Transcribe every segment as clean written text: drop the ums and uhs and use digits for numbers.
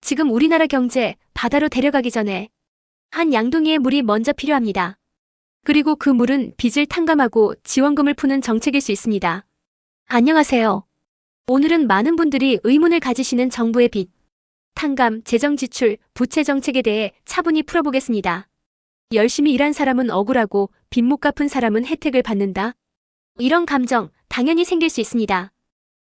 지금 우리나라 경제 바다로 데려가기 전에 한 양동이의 물이 먼저 필요합니다. 그리고 그 물은 빚을 탕감하고 지원금을 푸는 정책일 수 있습니다. 안녕하세요. 오늘은 많은 분들이 의문을 가지시는 정부의 빚, 탕감, 재정 지출, 부채 정책에 대해 차분히 풀어보겠습니다. 열심히 일한 사람은 억울하고 빚 못 갚은 사람은 혜택을 받는다. 이런 감정 당연히 생길 수 있습니다.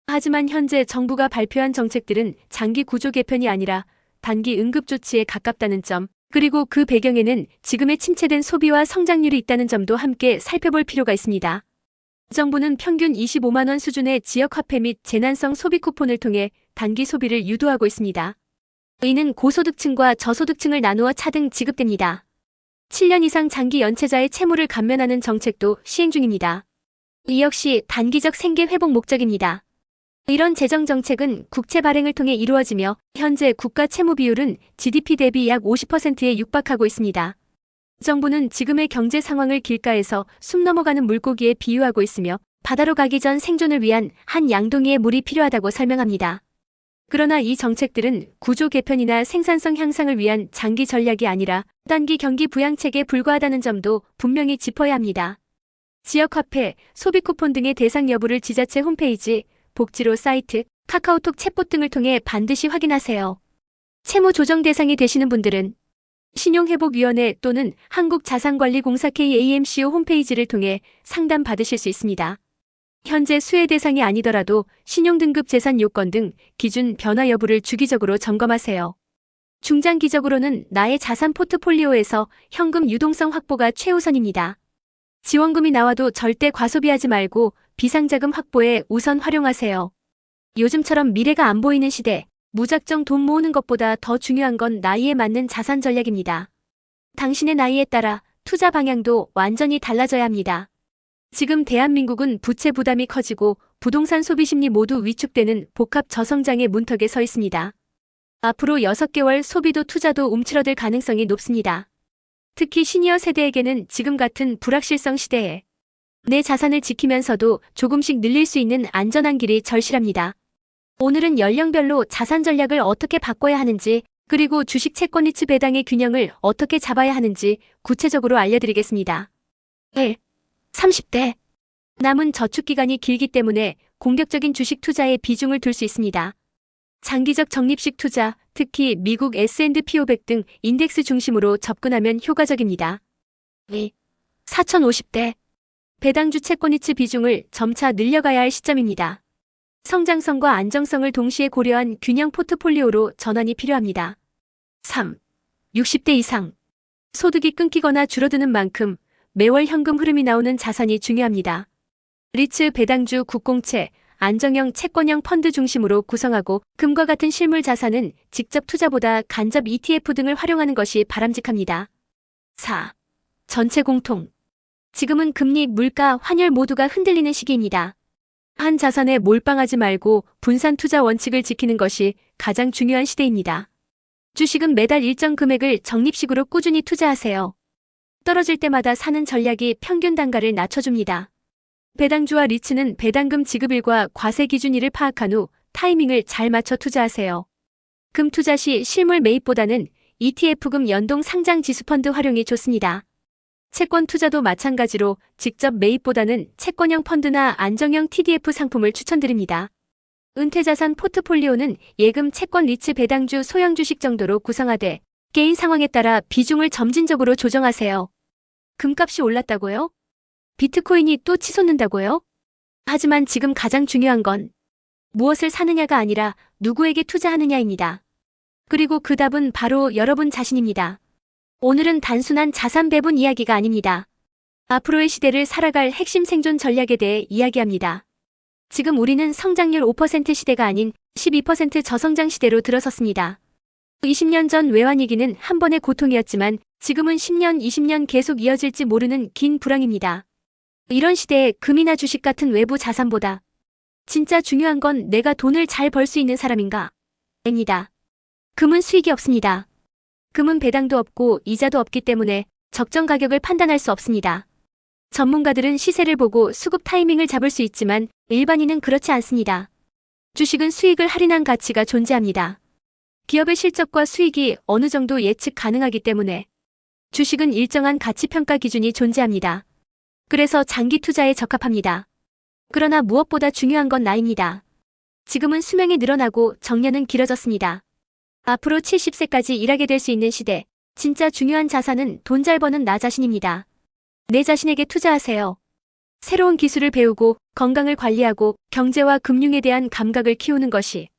하지만 현재 정부가 발표한 정책들은 장기 구조 개편이 아니라 단기 응급 조치에 가깝다는 점, 그리고 그 배경에는 지금의 침체된 소비와 성장률이 있다는 점도 함께 살펴볼 필요가 있습니다. 정부는 평균 25만 원 수준의 지역화폐 및 재난성 소비 쿠폰을 통해 단기 소비를 유도하고 있습니다. 이는 고소득층과 저소득층을 나누어 차등 지급됩니다. 7년 이상 장기 연체자의 채무를 감면하는 정책도 시행 중입니다. 이 역시 단기적 생계 회복 목적입니다. 이런 재정 정책은 국채 발행을 통해 이루어지며 현재 국가 채무 비율은 GDP 대비 약 50%에 육박하고 있습니다. 정부는 지금의 경제 상황을 길가에서 숨 넘어가는 물고기에 비유하고 있으며 바다로 가기 전 생존을 위한 한 양동이의 물이 필요하다고 설명합니다. 그러나 이 정책들은 구조 개편이나 생산성 향상을 위한 장기 전략이 아니라 단기 경기 부양책에 불과하다는 점도 분명히 짚어야 합니다. 지역화폐, 소비 쿠폰 등의 대상 여부를 지자체 홈페이지, 복지로 사이트, 카카오톡 챗봇 등을 통해 반드시 확인하세요. 채무 조정 대상이 되시는 분들은 신용회복위원회 또는 한국자산관리공사 KAMCO 홈페이지를 통해 상담 받으실 수 있습니다. 현재 수혜 대상이 아니더라도 신용등급 재산 요건 등 기준 변화 여부를 주기적으로 점검하세요. 중장기적으로는 나의 자산 포트폴리오에서 현금 유동성 확보가 최우선입니다. 지원금이 나와도 절대 과소비하지 말고 비상자금 확보에 우선 활용하세요. 요즘처럼 미래가 안 보이는 시대, 무작정 돈 모으는 것보다 더 중요한 건 나이에 맞는 자산 전략입니다. 당신의 나이에 따라 투자 방향도 완전히 달라져야 합니다. 지금 대한민국은 부채 부담이 커지고 부동산 소비 심리 모두 위축되는 복합 저성장의 문턱에 서 있습니다. 앞으로 6개월 소비도 투자도 움츠러들 가능성이 높습니다. 특히 시니어 세대에게는 지금 같은 불확실성 시대에 내 자산을 지키면서도 조금씩 늘릴 수 있는 안전한 길이 절실합니다. 오늘은 연령별로 자산 전략을 어떻게 바꿔야 하는지, 그리고 주식 채권 리츠 배당의 균형을 어떻게 잡아야 하는지 구체적으로 알려드리겠습니다. 1. 30대. 남은 저축기간이 길기 때문에 공격적인 주식 투자에 비중을 둘 수 있습니다. 장기적 적립식 투자, 특히 미국 S&P 500 등 인덱스 중심으로 접근하면 효과적입니다. 2. 4050대. 배당주 채권 리츠 비중을 점차 늘려가야 할 시점입니다. 성장성과 안정성을 동시에 고려한 균형 포트폴리오로 전환이 필요합니다. 3. 60대 이상. 소득이 끊기거나 줄어드는 만큼 매월 현금 흐름이 나오는 자산이 중요합니다. 리츠 배당주 국공채, 안정형 채권형 펀드 중심으로 구성하고 금과 같은 실물 자산은 직접 투자보다 간접 ETF 등을 활용하는 것이 바람직합니다. 4. 전체 공통. 지금은 금리, 물가, 환율 모두가 흔들리는 시기입니다. 한 자산에 몰빵하지 말고 분산 투자 원칙을 지키는 것이 가장 중요한 시대입니다. 주식은 매달 일정 금액을 적립식으로 꾸준히 투자하세요. 떨어질 때마다 사는 전략이 평균 단가를 낮춰줍니다. 배당주와 리츠는 배당금 지급일과 과세 기준일을 파악한 후 타이밍을 잘 맞춰 투자하세요. 금 투자 시 실물 매입보다는 ETF금 연동 상장 지수펀드 활용이 좋습니다. 채권 투자도 마찬가지로 직접 매입보다는 채권형 펀드나 안정형 TDF 상품을 추천드립니다. 은퇴자산 포트폴리오는 예금, 채권, 리츠, 배당주, 소형 주식 정도로 구성하되 개인 상황에 따라 비중을 점진적으로 조정하세요. 금값이 올랐다고요? 비트코인이 또 치솟는다고요? 하지만 지금 가장 중요한 건 무엇을 사느냐가 아니라 누구에게 투자하느냐입니다. 그리고 그 답은 바로 여러분 자신입니다. 오늘은 단순한 자산 배분 이야기가 아닙니다. 앞으로의 시대를 살아갈 핵심 생존 전략에 대해 이야기합니다. 지금 우리는 성장률 5% 시대가 아닌 12% 저성장 시대로 들어섰습니다. 20년 전 외환위기는 한 번의 고통이었지만 지금은 10년, 20년 계속 이어질지 모르는 긴 불황입니다. 이런 시대에 금이나 주식 같은 외부 자산보다 진짜 중요한 건 내가 돈을 잘 벌 수 있는 사람인가? 입니다. 금은 수익이 없습니다. 금은 배당도 없고 이자도 없기 때문에 적정 가격을 판단할 수 없습니다. 전문가들은 시세를 보고 수급 타이밍을 잡을 수 있지만 일반인은 그렇지 않습니다. 주식은 수익을 할인한 가치가 존재합니다. 기업의 실적과 수익이 어느 정도 예측 가능하기 때문에 주식은 일정한 가치평가 기준이 존재합니다. 그래서 장기 투자에 적합합니다. 그러나 무엇보다 중요한 건 나이입니다. 지금은 수명이 늘어나고 정년은 길어졌습니다. 앞으로 70세까지 일하게 될 수 있는 시대, 진짜 중요한 자산은 돈 잘 버는 나 자신입니다. 내 자신에게 투자하세요. 새로운 기술을 배우고 건강을 관리하고 경제와 금융에 대한 감각을 키우는 것이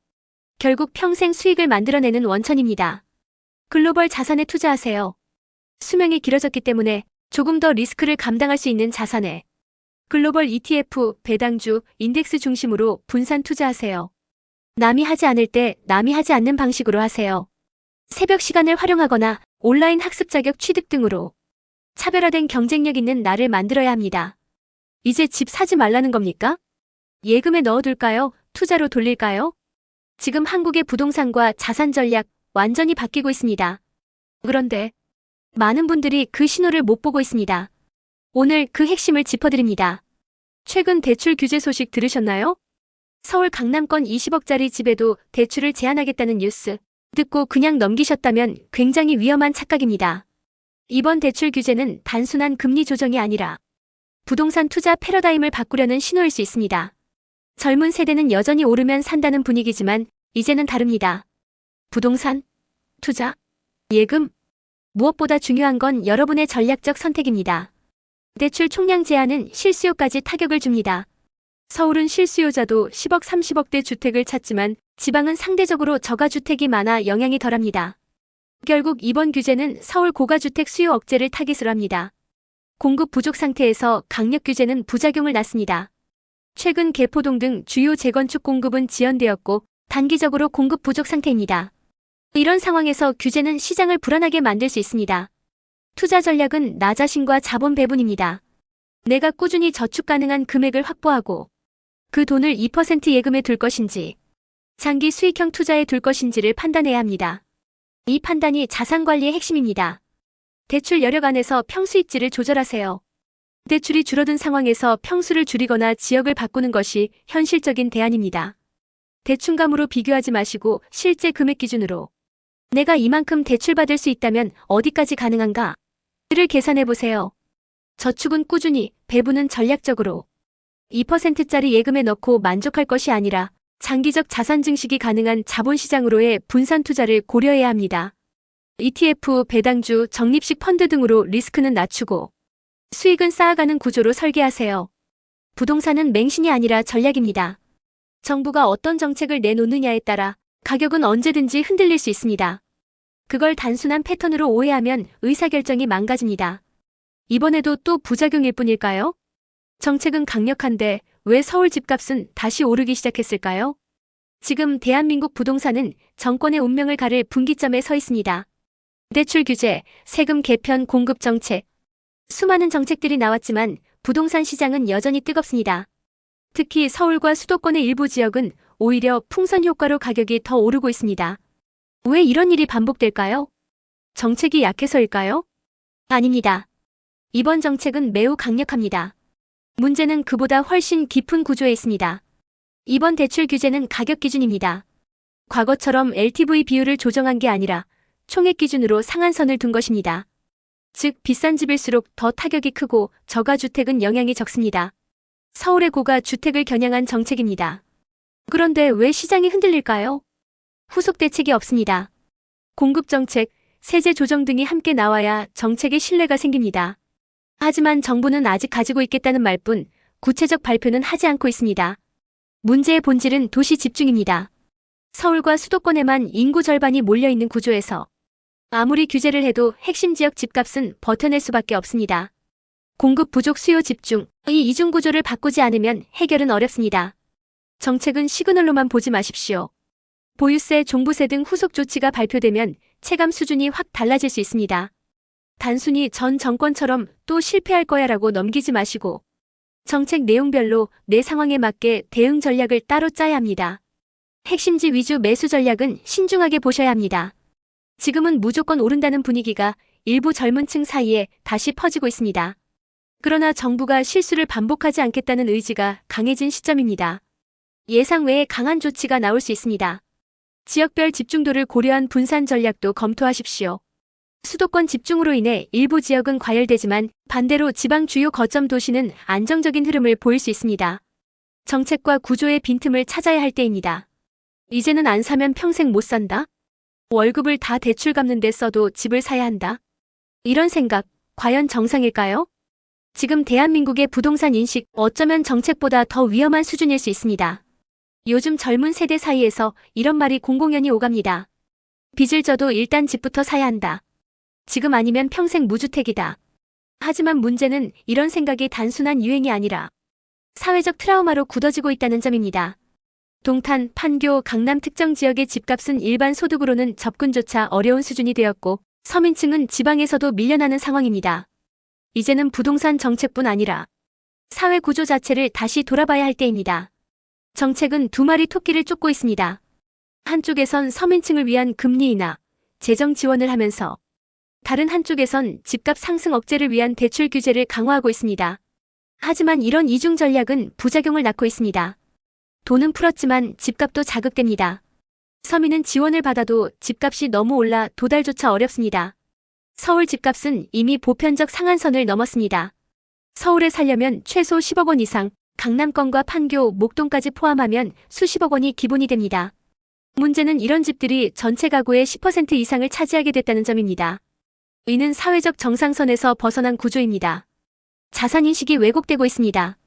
결국 평생 수익을 만들어내는 원천입니다. 글로벌 자산에 투자하세요. 수명이 길어졌기 때문에 조금 더 리스크를 감당할 수 있는 자산에 글로벌 ETF, 배당주, 인덱스 중심으로 분산 투자하세요. 남이 하지 않을 때 남이 하지 않는 방식으로 하세요. 새벽 시간을 활용하거나 온라인 학습 자격 취득 등으로 차별화된 경쟁력 있는 나를 만들어야 합니다. 이제 집 사지 말라는 겁니까? 예금에 넣어둘까요? 투자로 돌릴까요? 지금 한국의 부동산과 자산 전략 완전히 바뀌고 있습니다. 그런데 많은 분들이 그 신호를 못 보고 있습니다. 오늘 그 핵심을 짚어드립니다. 최근 대출 규제 소식 들으셨나요? 서울 강남권 20억짜리 집에도 대출을 제한하겠다는 뉴스 듣고 그냥 넘기셨다면 굉장히 위험한 착각입니다. 이번 대출 규제는 단순한 금리 조정이 아니라 부동산 투자 패러다임을 바꾸려는 신호일 수 있습니다. 젊은 세대는 여전히 오르면 산다는 분위기지만 이제는 다릅니다. 부동산, 투자, 예금, 무엇보다 중요한 건 여러분의 전략적 선택입니다. 대출 총량 제한은 실수요까지 타격을 줍니다. 서울은 실수요자도 10억, 30억대 주택을 찾지만 지방은 상대적으로 저가주택이 많아 영향이 덜합니다. 결국 이번 규제는 서울 고가주택 수요 억제를 타깃으로 합니다. 공급 부족 상태에서 강력 규제는 부작용을 낳습니다. 최근 개포동 등 주요 재건축 공급은 지연되었고 단기적으로 공급 부족 상태입니다. 이런 상황에서 규제는 시장을 불안하게 만들 수 있습니다. 투자 전략은 나 자신과 자본 배분입니다. 내가 꾸준히 저축 가능한 금액을 확보하고 그 돈을 2% 예금에 둘 것인지 장기 수익형 투자에 둘 것인지를 판단해야 합니다. 이 판단이 자산 관리의 핵심입니다. 대출 여력 안에서 평수입지를 조절하세요. 대출이 줄어든 상황에서 평수를 줄이거나 지역을 바꾸는 것이 현실적인 대안입니다. 대충감으로 비교하지 마시고 실제 금액 기준으로 내가 이만큼 대출받을 수 있다면 어디까지 가능한가? 를 계산해보세요. 저축은 꾸준히, 배분은 전략적으로 2%짜리 예금에 넣고 만족할 것이 아니라 장기적 자산 증식이 가능한 자본시장으로의 분산 투자를 고려해야 합니다. ETF, 배당주, 적립식 펀드 등으로 리스크는 낮추고 수익은 쌓아가는 구조로 설계하세요. 부동산은 맹신이 아니라 전략입니다. 정부가 어떤 정책을 내놓느냐에 따라 가격은 언제든지 흔들릴 수 있습니다. 그걸 단순한 패턴으로 오해하면 의사결정이 망가집니다. 이번에도 또 부작용일 뿐일까요? 정책은 강력한데 왜 서울 집값은 다시 오르기 시작했을까요? 지금 대한민국 부동산은 정권의 운명을 가를 분기점에 서 있습니다. 대출 규제, 세금 개편, 공급 정책. 수많은 정책들이 나왔지만 부동산 시장은 여전히 뜨겁습니다. 특히 서울과 수도권의 일부 지역은 오히려 풍선 효과로 가격이 더 오르고 있습니다. 왜 이런 일이 반복될까요? 정책이 약해서일까요? 아닙니다. 이번 정책은 매우 강력합니다. 문제는 그보다 훨씬 깊은 구조에 있습니다. 이번 대출 규제는 가격 기준입니다. 과거처럼 LTV 비율을 조정한 게 아니라 총액 기준으로 상한선을 둔 것입니다. 즉 비싼 집일수록 더 타격이 크고 저가주택은 영향이 적습니다. 서울의 고가 주택을 겨냥한 정책입니다. 그런데 왜 시장이 흔들릴까요? 후속 대책이 없습니다. 공급 정책, 세제 조정 등이 함께 나와야 정책의 신뢰가 생깁니다. 하지만 정부는 아직 가지고 있겠다는 말뿐 구체적 발표는 하지 않고 있습니다. 문제의 본질은 도시 집중입니다. 서울과 수도권에만 인구 절반이 몰려있는 구조에서 아무리 규제를 해도 핵심 지역 집값은 버텨낼 수밖에 없습니다. 공급 부족 수요 집중, 이 이중 구조를 바꾸지 않으면 해결은 어렵습니다. 정책은 시그널로만 보지 마십시오. 보유세, 종부세 등 후속 조치가 발표되면 체감 수준이 확 달라질 수 있습니다. 단순히 전 정권처럼 또 실패할 거야라고 넘기지 마시고 정책 내용별로 내 상황에 맞게 대응 전략을 따로 짜야 합니다. 핵심지 위주 매수 전략은 신중하게 보셔야 합니다. 지금은 무조건 오른다는 분위기가 일부 젊은 층 사이에 다시 퍼지고 있습니다. 그러나 정부가 실수를 반복하지 않겠다는 의지가 강해진 시점입니다. 예상 외에 강한 조치가 나올 수 있습니다. 지역별 집중도를 고려한 분산 전략도 검토하십시오. 수도권 집중으로 인해 일부 지역은 과열되지만 반대로 지방 주요 거점 도시는 안정적인 흐름을 보일 수 있습니다. 정책과 구조의 빈틈을 찾아야 할 때입니다. 이제는 안 사면 평생 못 산다? 월급을 다 대출 갚는 데 써도 집을 사야 한다? 이런 생각, 과연 정상일까요? 지금 대한민국의 부동산 인식, 어쩌면 정책보다 더 위험한 수준일 수 있습니다. 요즘 젊은 세대 사이에서 이런 말이 공공연히 오갑니다. 빚을 져도 일단 집부터 사야 한다. 지금 아니면 평생 무주택이다. 하지만 문제는 이런 생각이 단순한 유행이 아니라 사회적 트라우마로 굳어지고 있다는 점입니다. 동탄, 판교, 강남 특정 지역의 집값은 일반 소득으로는 접근조차 어려운 수준이 되었고 서민층은 지방에서도 밀려나는 상황입니다. 이제는 부동산 정책뿐 아니라 사회 구조 자체를 다시 돌아봐야 할 때입니다. 정책은 두 마리 토끼를 쫓고 있습니다. 한쪽에선 서민층을 위한 금리 인하, 재정 지원을 하면서 다른 한쪽에선 집값 상승 억제를 위한 대출 규제를 강화하고 있습니다. 하지만 이런 이중 전략은 부작용을 낳고 있습니다. 돈은 풀었지만 집값도 자극됩니다. 서민은 지원을 받아도 집값이 너무 올라 도달조차 어렵습니다. 서울 집값은 이미 보편적 상한선을 넘었습니다. 서울에 살려면 최소 10억 원 이상, 강남권과 판교, 목동까지 포함하면 수십억 원이 기본이 됩니다. 문제는 이런 집들이 전체 가구의 10% 이상을 차지하게 됐다는 점입니다. 이는 사회적 정상선에서 벗어난 구조입니다. 자산인식이 왜곡되고 있습니다.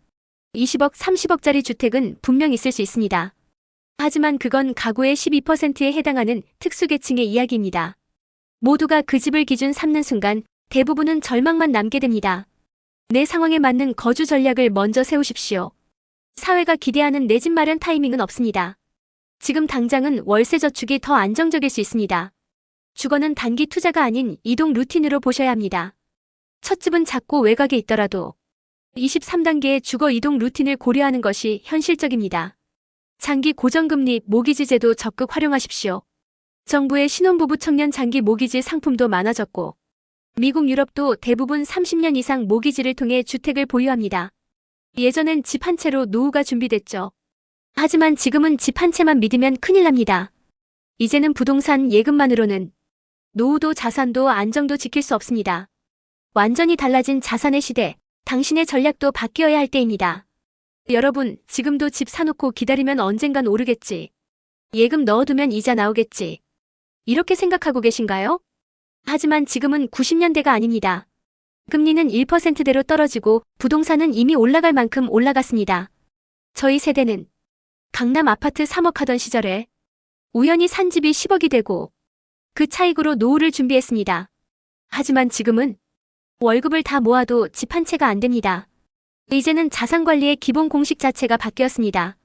20억, 30억짜리 주택은 분명 있을 수 있습니다. 하지만 그건 가구의 12%에 해당하는 특수계층의 이야기입니다. 모두가 그 집을 기준 삼는 순간 대부분은 절망만 남게 됩니다. 내 상황에 맞는 거주 전략을 먼저 세우십시오. 사회가 기대하는 내 집 마련 타이밍은 없습니다. 지금 당장은 월세 저축이 더 안정적일 수 있습니다. 주거는 단기 투자가 아닌 이동 루틴으로 보셔야 합니다. 첫 집은 작고 외곽에 있더라도 23단계의 주거 이동 루틴을 고려하는 것이 현실적입니다. 장기 고정금리 모기지 제도 적극 활용하십시오. 정부의 신혼부부 청년 장기 모기지 상품도 많아졌고 미국 유럽도 대부분 30년 이상 모기지를 통해 주택을 보유합니다. 예전엔 집 한 채로 노후가 준비됐죠. 하지만 지금은 집 한 채만 믿으면 큰일 납니다. 이제는 부동산 예금만으로는 노후도 자산도 안정도 지킬 수 없습니다. 완전히 달라진 자산의 시대, 당신의 전략도 바뀌어야 할 때입니다. 여러분, 지금도 집 사놓고 기다리면 언젠간 오르겠지. 예금 넣어두면 이자 나오겠지. 이렇게 생각하고 계신가요? 하지만 지금은 90년대가 아닙니다. 금리는 1%대로 떨어지고 부동산은 이미 올라갈 만큼 올라갔습니다. 저희 세대는 강남 아파트 3억 하던 시절에 우연히 산 집이 10억이 되고 그 차익으로 노후를 준비했습니다. 하지만 지금은 월급을 다 모아도 집 한 채가 안 됩니다. 이제는 자산관리의 기본 공식 자체가 바뀌었습니다.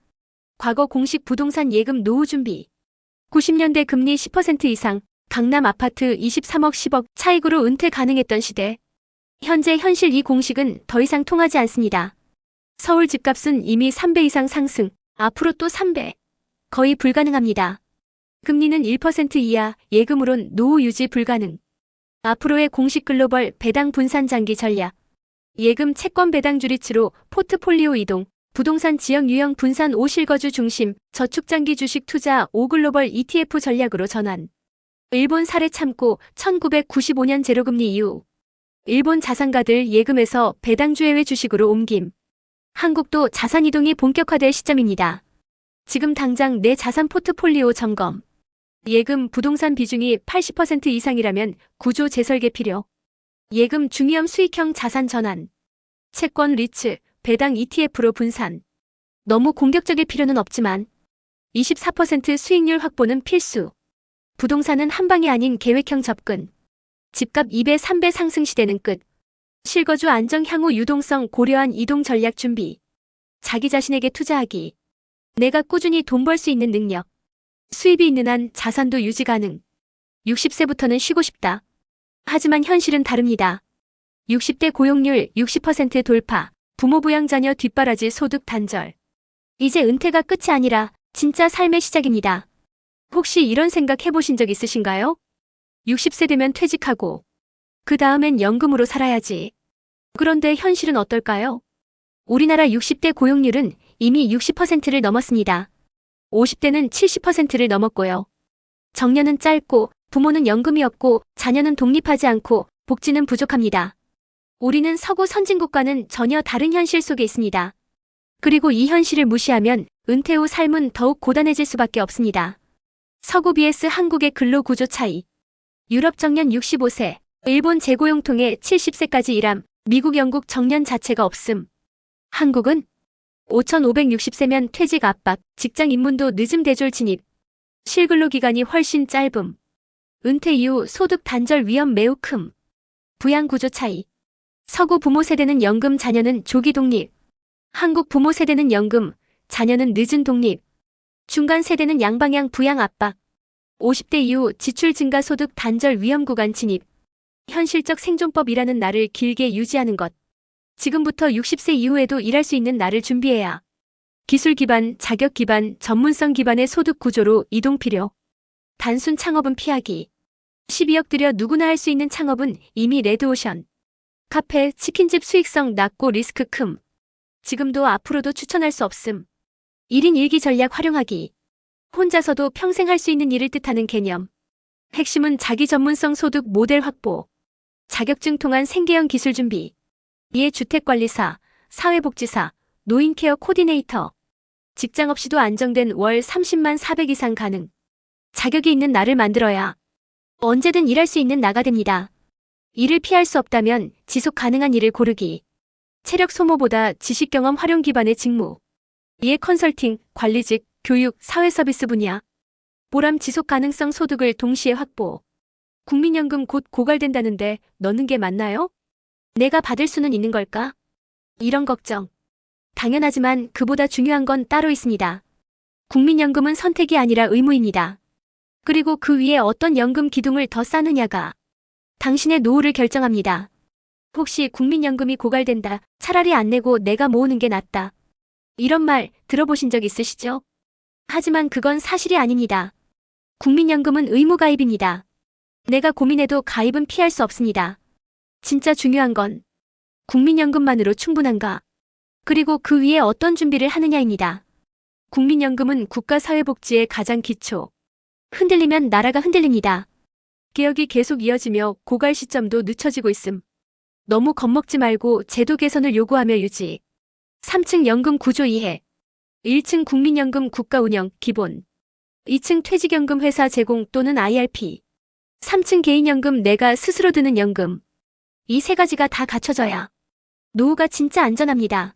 과거 공식 부동산 예금 노후 준비. 90년대 금리 10% 이상, 강남 아파트 23억 10억 차익으로 은퇴 가능했던 시대. 현재 현실 이 공식은 더 이상 통하지 않습니다. 서울 집값은 이미 3배 이상 상승, 앞으로 또 3배. 거의 불가능합니다. 금리는 1% 이하, 예금으론 노후 유지 불가능. 앞으로의 공식 글로벌 배당 분산 장기 전략. 예금 채권 배당 주리츠로 포트폴리오 이동, 부동산 지역 유형 분산 5 실거주 중심, 저축장기 주식 투자 5 글로벌 ETF 전략으로 전환. 일본 사례 참고 1995년 제로금리 이후 일본 자산가들 예금에서 배당주외외 주식으로 옮김. 한국도 자산 이동이 본격화될 시점입니다. 지금 당장 내 자산 포트폴리오 점검. 예금 부동산 비중이 80% 이상이라면 구조 재설계 필요. 예금 중위험 수익형 자산 전환. 채권 리츠, 배당 ETF로 분산. 너무 공격적일 필요는 없지만 24% 수익률 확보는 필수. 부동산은 한 방이 아닌 계획형 접근. 집값 2배 3배 상승 시대는 끝. 실거주 안정 향후 유동성 고려한 이동 전략 준비. 자기 자신에게 투자하기. 내가 꾸준히 돈 벌 수 있는 능력. 수입이 있는 한 자산도 유지 가능. 60세부터는 쉬고 싶다. 하지만 현실은 다릅니다. 60대 고용률 60% 돌파. 부모 부양 자녀 뒷바라지 소득 단절. 이제 은퇴가 끝이 아니라 진짜 삶의 시작입니다. 혹시 이런 생각 해보신 적 있으신가요? 60세 되면 퇴직하고 그 다음엔 연금으로 살아야지. 그런데 현실은 어떨까요? 우리나라 60대 고용률은 이미 60%를 넘었습니다. 50대는 70%를 넘었고요. 정년은 짧고 부모는 연금이 없고 자녀는 독립하지 않고 복지는 부족합니다. 우리는 서구 선진국과는 전혀 다른 현실 속에 있습니다. 그리고 이 현실을 무시하면 은퇴 후 삶은 더욱 고단해질 수밖에 없습니다. 서구 vs 한국의 근로구조 차이. 유럽 정년 65세, 일본 재고용통에 70세까지 일함, 미국 영국 정년 자체가 없음. 한국은 5,560세면 퇴직 압박, 직장 입문도 늦음 대졸 진입, 실근로 기간이 훨씬 짧음. 은퇴 이후 소득 단절 위험 매우 큼. 부양 구조 차이. 서구 부모 세대는 연금, 자녀는 조기 독립. 한국 부모 세대는 연금, 자녀는 늦은 독립. 중간 세대는 양방향 부양 압박. 50대 이후 지출 증가, 소득 단절 위험 구간 진입. 현실적 생존법이라는 나를 길게 유지하는 것. 지금부터 60세 이후에도 일할 수 있는 나를 준비해야. 기술 기반, 자격 기반, 전문성 기반의 소득 구조로 이동 필요. 단순 창업은 피하기. 12억 들여 누구나 할 수 있는 창업은 이미 레드오션. 카페, 치킨집 수익성 낮고 리스크 큼. 지금도 앞으로도 추천할 수 없음. 1인 1기 전략 활용하기. 혼자서도 평생 할 수 있는 일을 뜻하는 개념. 핵심은 자기 전문성 소득 모델 확보. 자격증 통한 생계형 기술 준비. 이에 주택관리사, 사회복지사, 노인케어 코디네이터. 직장 없이도 안정된 월 30만 400 이상 가능. 자격이 있는 나를 만들어야 언제든 일할 수 있는 나가 됩니다. 일을 피할 수 없다면 지속 가능한 일을 고르기. 체력 소모보다 지식 경험 활용 기반의 직무. 이에 컨설팅, 관리직, 교육, 사회서비스 분야. 보람 지속 가능성 소득을 동시에 확보. 국민연금 곧 고갈된다는데 넣는 게 맞나요? 내가 받을 수는 있는 걸까? 이런 걱정. 당연하지만 그보다 중요한 건 따로 있습니다. 국민연금은 선택이 아니라 의무입니다. 그리고 그 위에 어떤 연금 기둥을 더 쌓느냐가 당신의 노후를 결정합니다. 혹시 국민연금이 고갈된다, 차라리 안 내고 내가 모으는 게 낫다. 이런 말 들어보신 적 있으시죠? 하지만 그건 사실이 아닙니다. 국민연금은 의무가입입니다. 내가 고민해도 가입은 피할 수 없습니다. 진짜 중요한 건 국민연금만으로 충분한가? 그리고 그 위에 어떤 준비를 하느냐입니다. 국민연금은 국가사회복지의 가장 기초. 흔들리면 나라가 흔들립니다. 개혁이 계속 이어지며 고갈 시점도 늦춰지고 있음. 너무 겁먹지 말고 제도 개선을 요구하며 유지. 3층 연금 구조 이해. 1층 국민연금 국가운영 기본. 2층 퇴직연금 회사 제공 또는 IRP. 3층 개인연금 내가 스스로 드는 연금. 이 세 가지가 다 갖춰져야 노후가 진짜 안전합니다.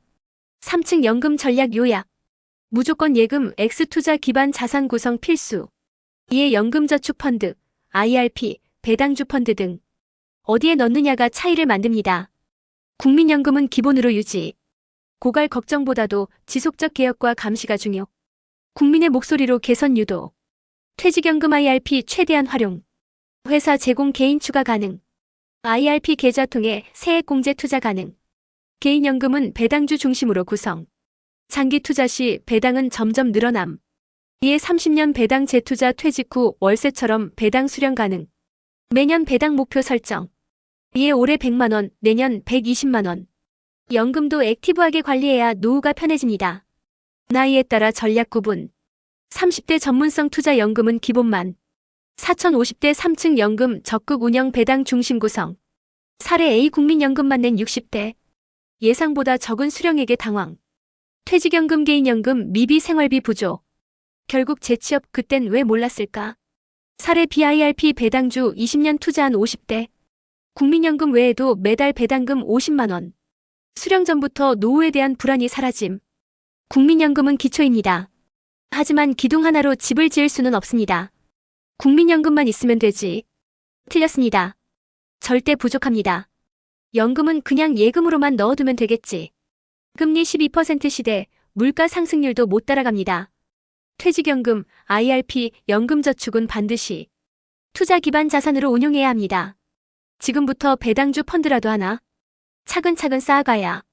3층 연금 전략 요약. 무조건 예금, X투자 기반 자산 구성 필수. 이에 연금저축펀드, IRP, 배당주 펀드 등 어디에 넣느냐가 차이를 만듭니다. 국민연금은 기본으로 유지. 고갈 걱정보다도 지속적 개혁과 감시가 중요. 국민의 목소리로 개선 유도. 퇴직연금 IRP 최대한 활용. 회사 제공 개인 추가 가능. IRP 계좌 통해 세액공제 투자 가능. 개인연금은 배당주 중심으로 구성. 장기 투자 시 배당은 점점 늘어남. 이에 30년 배당 재투자 퇴직 후 월세처럼 배당 수령 가능. 매년 배당 목표 설정. 이에 올해 100만 원, 내년 120만 원. 연금도 액티브하게 관리해야 노후가 편해집니다. 나이에 따라 전략 구분. 30대 전문성 투자 연금은 기본만. 4050대 3층 연금 적극 운영 배당 중심 구성. 사례 A 국민연금만 낸 60대. 예상보다 적은 수령액에 당황. 퇴직연금 개인연금 미비 생활비 부조. 결국 재취업 그땐 왜 몰랐을까? 사례 BIRP 배당주 20년 투자한 50대. 국민연금 외에도 매달 배당금 50만 원. 수령 전부터 노후에 대한 불안이 사라짐. 국민연금은 기초입니다. 하지만 기둥 하나로 집을 지을 수는 없습니다. 국민연금만 있으면 되지. 틀렸습니다. 절대 부족합니다. 연금은 그냥 예금으로만 넣어두면 되겠지. 금리 12% 시대, 물가 상승률도 못 따라갑니다. 퇴직연금, IRP, 연금저축은 반드시 투자 기반 자산으로 운용해야 합니다. 지금부터 배당주 펀드라도 하나 차근차근 쌓아가야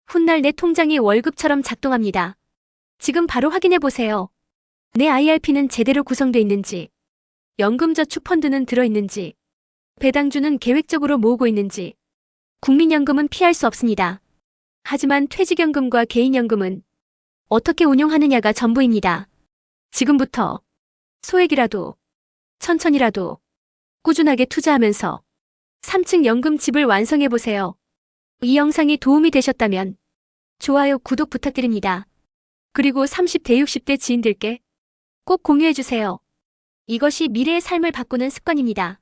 훗날 내 통장이 월급처럼 작동합니다. 지금 바로 확인해보세요. 내 IRP는 제대로 구성돼 있는지, 연금저축펀드는 들어있는지, 배당주는 계획적으로 모으고 있는지. 국민연금은 피할 수 없습니다. 하지만 퇴직연금과 개인연금은 어떻게 운용하느냐가 전부입니다. 지금부터 소액이라도 천천히라도 꾸준하게 투자하면서 3층 연금집을 완성해보세요. 이 영상이 도움이 되셨다면 좋아요, 구독 부탁드립니다. 그리고 30대, 60대 지인들께 꼭 공유해주세요. 이것이 미래의 삶을 바꾸는 습관입니다.